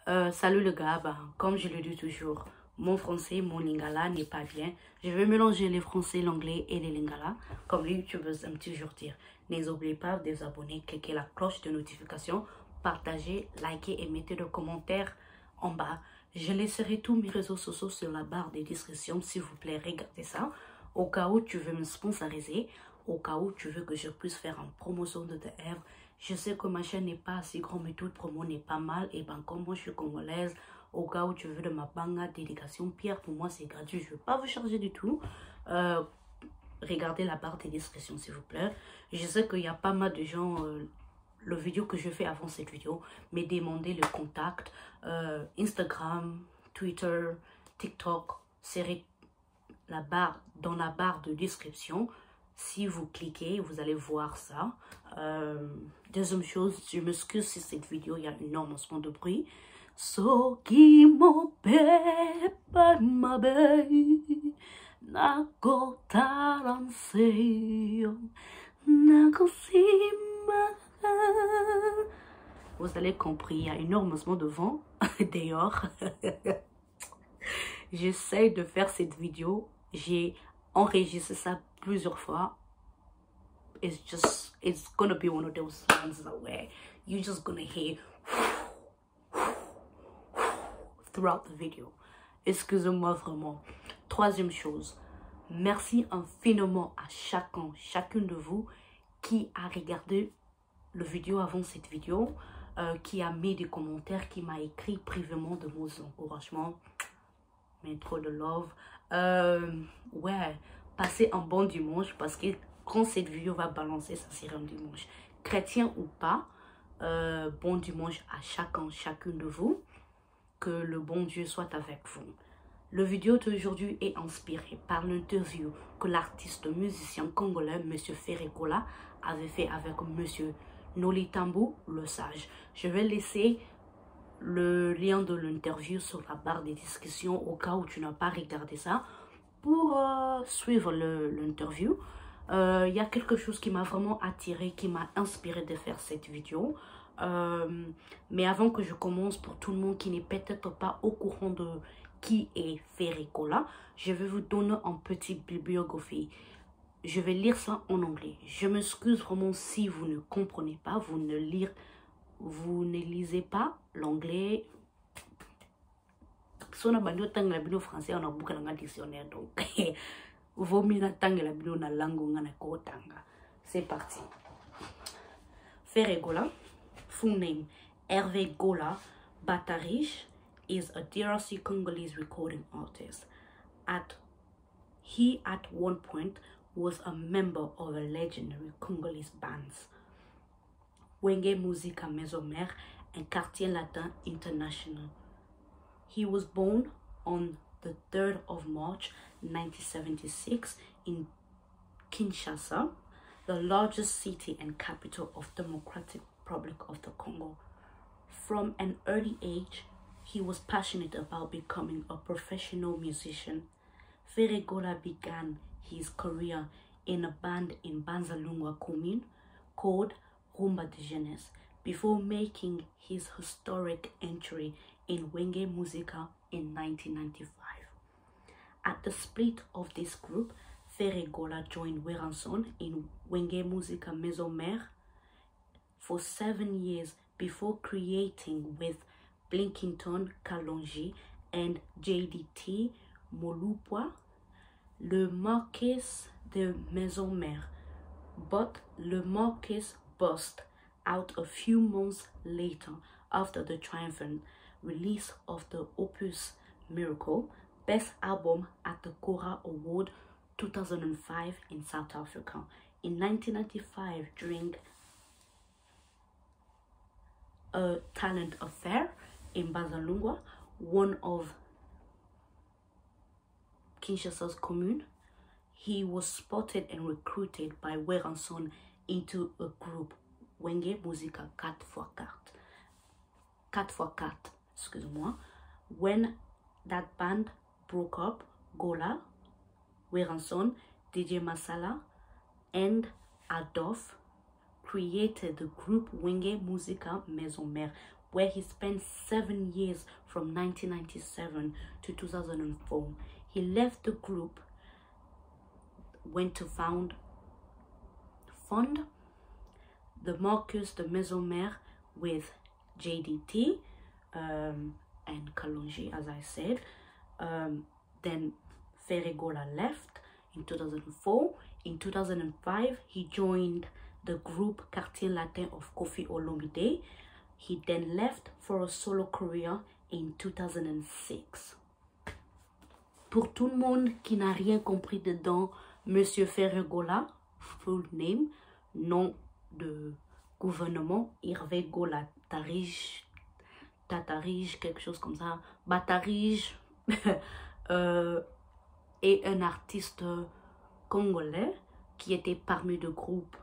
Salut le gars, comme je le dis toujours, mon français, mon lingala n'est pas bien. Je vais mélanger les français, l'anglais et les lingala, comme les youtubeurs aiment toujours dire. N'oubliez pas de vous abonner, cliquez la cloche de notification, partagez, likez et mettez des commentaires en bas. Je laisserai tous mes réseaux sociaux sur la barre de description, s'il vous plaît, regardez ça. Au cas où tu veux me sponsoriser, au cas où tu veux que je puisse faire une promotion de tes œuvres. Je sais que ma chaîne n'est pas assez grande, mais toute promo n'est pas mal. Et comme moi je suis congolaise, au cas où tu veux de ma banga dédication, Pierre, pour moi c'est gratuit. Je ne vais pas vous charger du tout. Regardez la barre de description s'il vous plaît. Je sais qu'il y a pas mal de gens, le vidéo que je fais avant cette vidéo, mais demandez le contact. Instagram, Twitter, TikTok, c'est dans la barre de description. Si vous cliquez, vous allez voir ça. Deuxième chose, je m'excuse si cette vidéo, il y a énormément de bruit. So qui m'opère ma belle, na taranseyo, na vous allez comprendre, il y a énormément de vent dehors. J'essaie de faire cette vidéo. J'ai enregistré ça plusieurs fois. It's gonna be one of those sounds where you're just gonna hear throughout the video. Excusez-moi vraiment. Troisième chose, merci infiniment à chacune de vous qui a regardé le vidéo avant cette vidéo, qui a mis des commentaires, qui m'a écrit privément de mots d'encouragement. Mais trop de love. Ouais, passez un bon dimanche parce que quand cette vidéo va balancer, ça sera un dimanche. Chrétien ou pas, bon dimanche à chacune de vous. Que le bon Dieu soit avec vous. Le vidéo d'aujourd'hui est inspiré par l'interview que l'artiste musicien congolais M. Ferregola avait fait avec M. Nolitambu le Sage. Je vais laisser le lien de l'interview sur la barre de description au cas où tu n'as pas regardé ça pour suivre l'interview. Il y a quelque chose qui m'a vraiment attiré, qui m'a inspiré de faire cette vidéo. Mais avant que je commence, pour tout le monde qui n'est peut-être pas au courant de qui est Ferregola, je vais vous donner un petit bibliographie. Je vais lire ça en anglais. Je m'excuse vraiment si vous ne comprenez pas, vous ne lisez pas l'anglais. Si on a besoin de la vidéo français, on a beaucoup de dictionnaire, donc vaut mieux attendre la vidéo dans la langue. C'est parti. Ferregola, full name Hervé Gola Batarich, is a DRC Congolese recording artist. He at one point was a member of a legendary Congolese bands, Wenge Musica Mesomer and Quartier Latin International. He was born on the 3rd of March 1976 in Kinshasa, the largest city and capital of Democratic Republic of the Congo. From an early age, he was passionate about becoming a professional musician. Ferregola began his career in a band in Banzalungwa commune called Rumba de Jeunesse before making his historic entry in Wenge Musica in 1995. At the split of this group, Ferregola joined Weranson in Wenge Musica Mesomer for 7 years before creating with Blinkington Kalonji and JDT Molupwa Le Marquis de Mesomer, but Le Marquis burst out a few months later after the triumphant release of the opus Miracle, Best Album at the Cora Award 2005 in South Africa. In 1995, during a talent affair in Bazalungwa, one of Kinshasa's commune, he was spotted and recruited by Weranson into a group, Wenge Musica 4x4. 4x4, excuse-moi. When that band broke up, Gola, Weranson, DJ Masala, and Adolf created the group Wenge Musica Mesomer where he spent 7 years from 1997 to 2004. He left the group, went to fund the Marcus de Maisonmer with JDT and Kalonji, as I said. Then Ferregola left in 2004. In 2005, he joined the group Quartier Latin of Koffi Olomide. He then left for a solo career in 2006. Pour tout le monde qui n'a rien compris dedans, Monsieur Ferregola, full name, nom de gouvernement, Hervé Gola Tatarige, quelque chose comme ça, Batarige, est un artiste congolais qui était parmi le groupe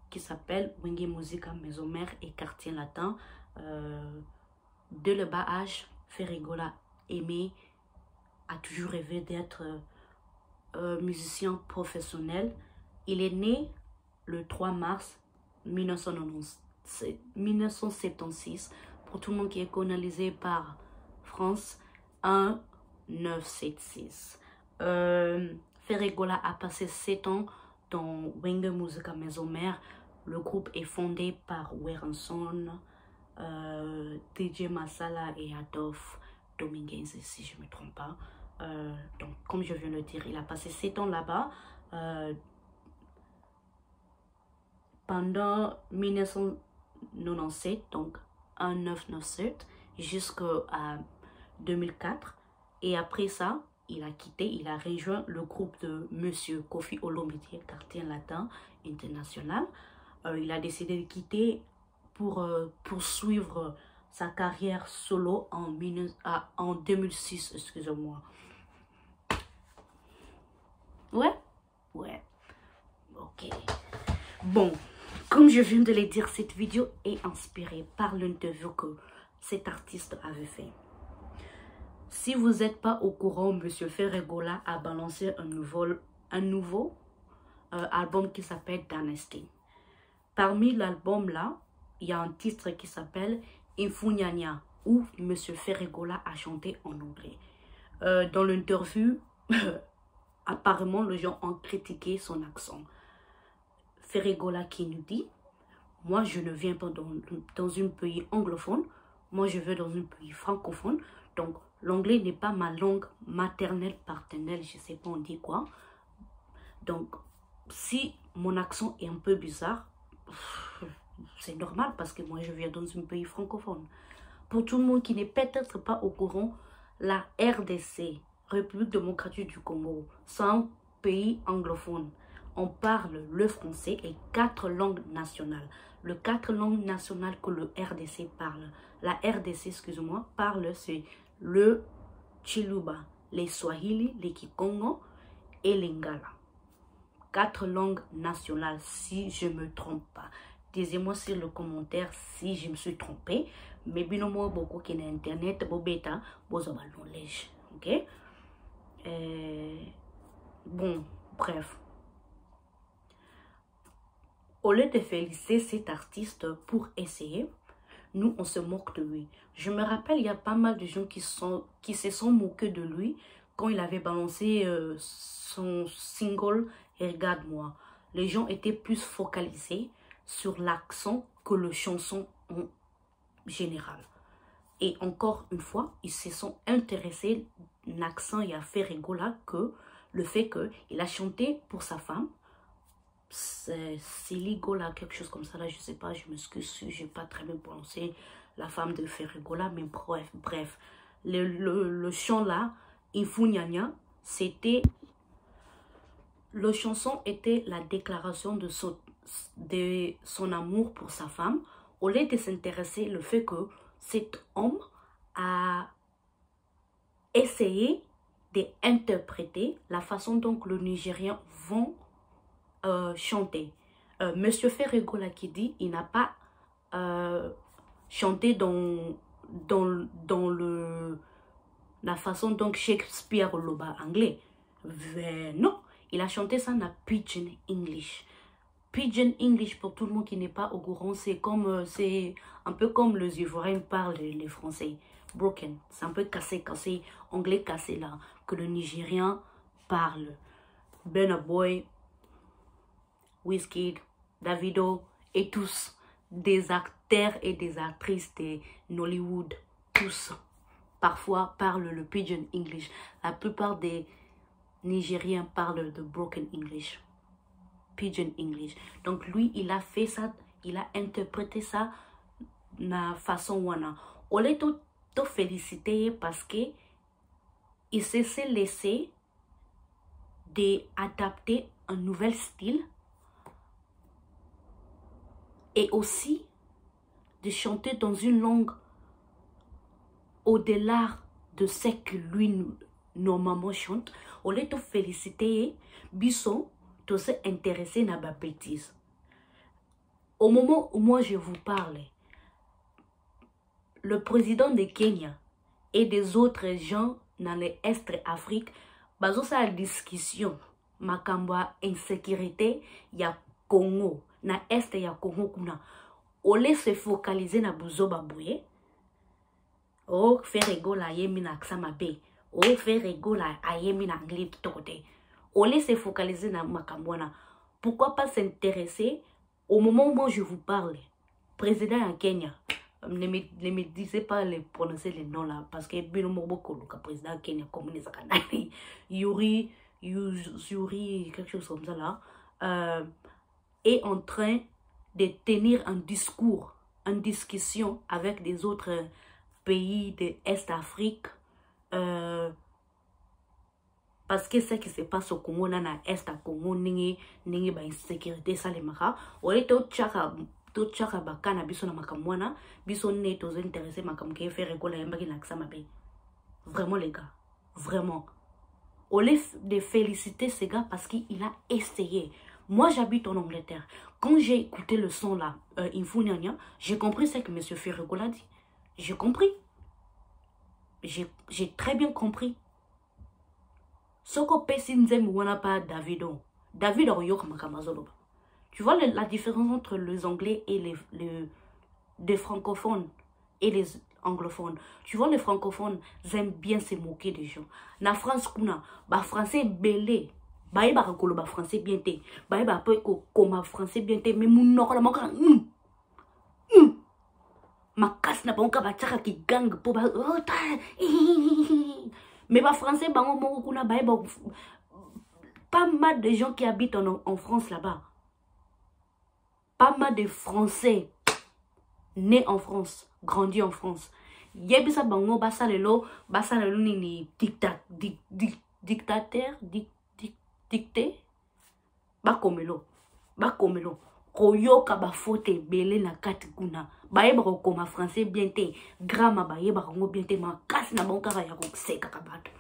qui s'appelle Wenge Musica Maisonmer et Quartier Latin. De le bas âge, Ferregola a toujours rêvé d'être musicien professionnel. Il est né le 3 mars 1976, pour tout le monde qui est colonisé par France, 1976. Ferregola a passé 7 ans dans Wenge Musica Maisonmer. Le groupe est fondé par Werenson, DJ Masala et Adolphe Dominguez, si je ne me trompe pas. Donc, comme je viens de le dire, il a passé 7 ans là-bas. Pendant 1997, donc 1997, jusqu'à 2004. Et après ça, il a quitté, il a rejoint le groupe de Monsieur Koffi Olomide, Quartier Latin International. Il a décidé de quitter pour poursuivre sa carrière solo en 2006, excusez-moi. Ouais, ok. Bon, comme je viens de le dire, cette vidéo est inspirée par l'interview que cet artiste avait fait. Si vous n'êtes pas au courant, Monsieur Ferregola a balancé un nouveau album qui s'appelle Dynasty. Parmi l'album là, il y a un titre qui s'appelle Infunyanya, où Monsieur Ferregola a chanté en anglais. Dans l'interview, apparemment, les gens ont critiqué son accent. Ferregola qui nous dit, moi je ne viens pas dans un pays anglophone, moi je vais dans un pays francophone, donc l'anglais n'est pas ma langue maternelle, paternelle, je sais pas on dit quoi. Donc si mon accent est un peu bizarre, c'est normal parce que moi je viens dans un pays francophone. Pour tout le monde qui n'est peut-être pas au courant, la RDC, République démocratique du Congo, c'est un pays anglophone. On parle le français et 4 langues nationales. Les 4 langues nationales que le RDC parle, la RDC, excusez-moi, parle, c'est le Chiluba, les Swahili, les Kikongo et l'Ingala. 4 langues nationales, si je ne me trompe pas. Dites-moi sur le commentaire si je me suis trompée. Mais bien moi beaucoup qui est internet, bobeta, bozoba knowledge, ok? Bon, bref. Au lieu de féliciter cet artiste pour essayer, nous on se moque de lui. Je me rappelle, il y a pas mal de gens qui se sont moqués de lui quand il avait balancé son single Regarde-moi. Les gens étaient plus focalisés sur l'accent que le chanson en général. Et encore une fois, ils se sont intéressés l'accent et à Ferregola que le fait qu'il a chanté pour sa femme. C'est Ligola, quelque chose comme ça, là, je sais pas, je m'excuse, je n'ai pas très bien prononcé la femme de Ferregola, mais bref. Le chant là, Infunyanya, c'était... La chanson était la déclaration de son amour pour sa femme, au lieu de s'intéresser le fait que cet homme a essayé d'interpréter la façon dont les Nigériens vont chanter. Monsieur Ferregola qui dit il n'a pas chanté dans la façon dont Shakespeare le bas anglais. Non, il a chanté ça en Pidgin English. Pidgin English, pour tout le monde qui n'est pas au courant, c'est comme c'est Un peu comme les Ivoiriens parlent les Français. Broken. C'est un peu cassé, anglais cassé là. Que le Nigérien parle. Burna Boy, Wizkid, Davido et tous des acteurs et des actrices de Nollywood. Tous. Parfois parlent le Pidgin English. La plupart des Nigériens parlent de Broken English. Pidgin English. Donc lui, il a fait ça, il a interprété ça de la façon wana. On l'a tout félicité parce que il s'est laissé d'adapter un nouvel style et aussi de chanter dans une langue au-delà de ce que lui normalement chante. On l'a tout félicité, Bisson, tout s'est intéressé à ma bêtise. Au moment où moi je vous parle, le président de Kenya et des autres gens dans l'Est Afrique, bazo sa discussion, makamba insécurité, ya Congo, na Est ya Congo kuna. On laisse se focaliser na buzo babouye. Oh, faire rigolo à yemi na ksamabe. Oh, faire rigolo à yemi na anglais tout côté. On laisse se focaliser na makambwana. Pourquoi pas s'intéresser au moment où je vous parle, président en Kenya, ne me disez pas les prononcer les noms là, parce que beaucoup le président Kenya comme les Akanani, Yuri, quelque chose comme ça là, est en train de tenir un discours, une discussion avec des autres pays de l'Est Afrique, parce que ce qui se passe au Congo, dans l'Est à Congo, n'ingi ba insécurité ça les maka, on est tout chaka bakana biso na makamwana, biso ne tous intéressés makamke faire rigolo yamba ki naksa mabe. Vraiment les gars, vraiment. On les de féliciter ces gars parce qu'il a essayé. Moi j'habite en Angleterre. Quand j'ai écouté le son là, Infunyanya, j'ai compris ce que monsieur Ferregola dit. J'ai compris. J'ai très bien compris. Soko pesinzem wana pa Davido. David Oyok makamazolo. Tu vois la différence entre les anglais et les francophones et les anglophones. Tu vois les francophones aiment bien se moquer des gens. Na France kuna ba français belé. Ba iba kolo ba français bien té. Ba iba peu comme français bien té mais mon nord la maka. Ma casse na banka ba tchaka ki gang po ba mais ba français bango moko kuna ba iba pas mal de gens qui habitent en France là-bas. Pas mal de Français nés en France, grandis en France. Yebisa bango basa lelo ni dictateur dicté ba komelo koyoka ba faute belé na kati kuna ba yeba ko koma français bien té grama ba yeba ko bien té ma kasi na banka ya ko seka kabato.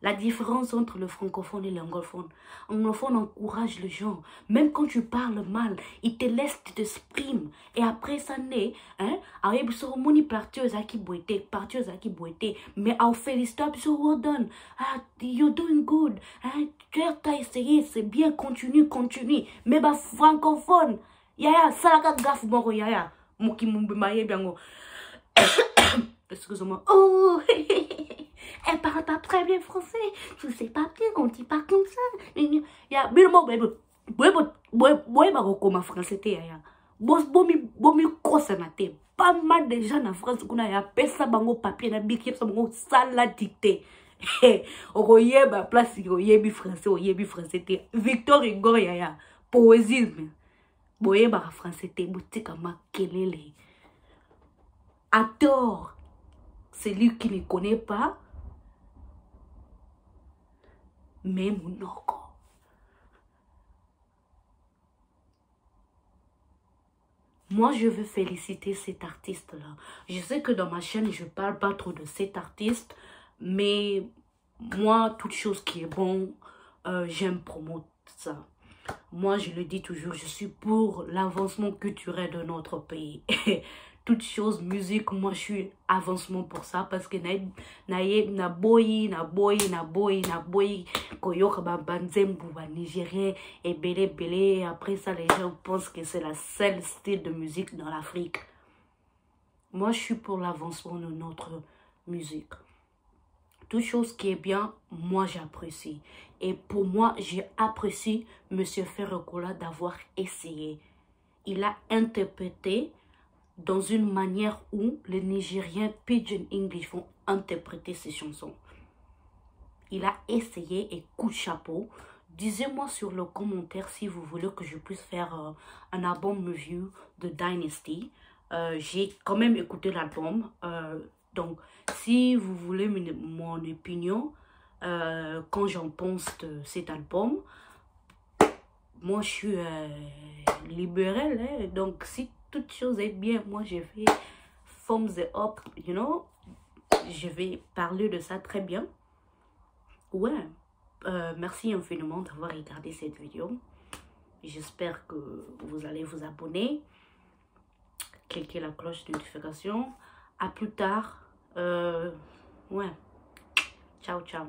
La différence entre le francophone et l'anglophone. L'anglophone encourage les gens. Même quand tu parles mal, il te laisse, tu t'exprimes. Et après ça, né, hein, avec ce moni partieuse à qui boité, mais à féliciter, well done. Ah, you're doing good. Hein, tu as essayé, c'est bien, continue. Mais bah, francophone, yaya, ça la gaffe, moro, yaya, moki mumbi maye biango. Excusez-moi. Oh, elle parle pas très bien français. Tu sais pas bien, on dit pas comme ça. Il y a bilmo bébé. Boy ba comme français té ya. Bomi kosa na té. Pas mal de gens en France kuna ya pesa bango papier na biki ça bango sala dicté. Oye ba place oyebi français té. Victor Hugo ya. Poésie. Boye ba français té boutique ma kelele. À tort. Celui qui ne connaît pas, mais mon oko. Moi, je veux féliciter cet artiste-là. Je sais que dans ma chaîne, je ne parle pas trop de cet artiste, mais moi, toute chose qui est bon, j'aime promouvoir ça. Moi, je le dis toujours, je suis pour l'avancement culturel de notre pays. Toute chose, musique, moi je suis avancement pour ça parce que na boy koyoka ba banzembu ba nigérien et belé après ça les gens pensent que c'est la seule style de musique dans l'Afrique. Moi, je suis pour l'avancement de notre musique. Toute chose qui est bien, moi, j'apprécie. Et pour moi, j'ai apprécié M. Ferregoula d'avoir essayé. Il a interprété dans une manière où les Nigériens Pidgin English vont interpréter ses chansons. Il a essayé et coup de chapeau. Dites-moi sur le commentaire si vous voulez que je puisse faire un album review de Dynasty. J'ai quand même écouté l'album. Donc, si vous voulez mon opinion, quand j'en pense de cet album, moi je suis libérale. Hein? Donc, si toute chose est bien, moi je vais thumbs it up, you know. Je vais parler de ça très bien. Ouais. Merci infiniment d'avoir regardé cette vidéo. J'espère que vous allez vous abonner. Cliquez la cloche de notification. À plus tard. Ouais. Ciao, ciao.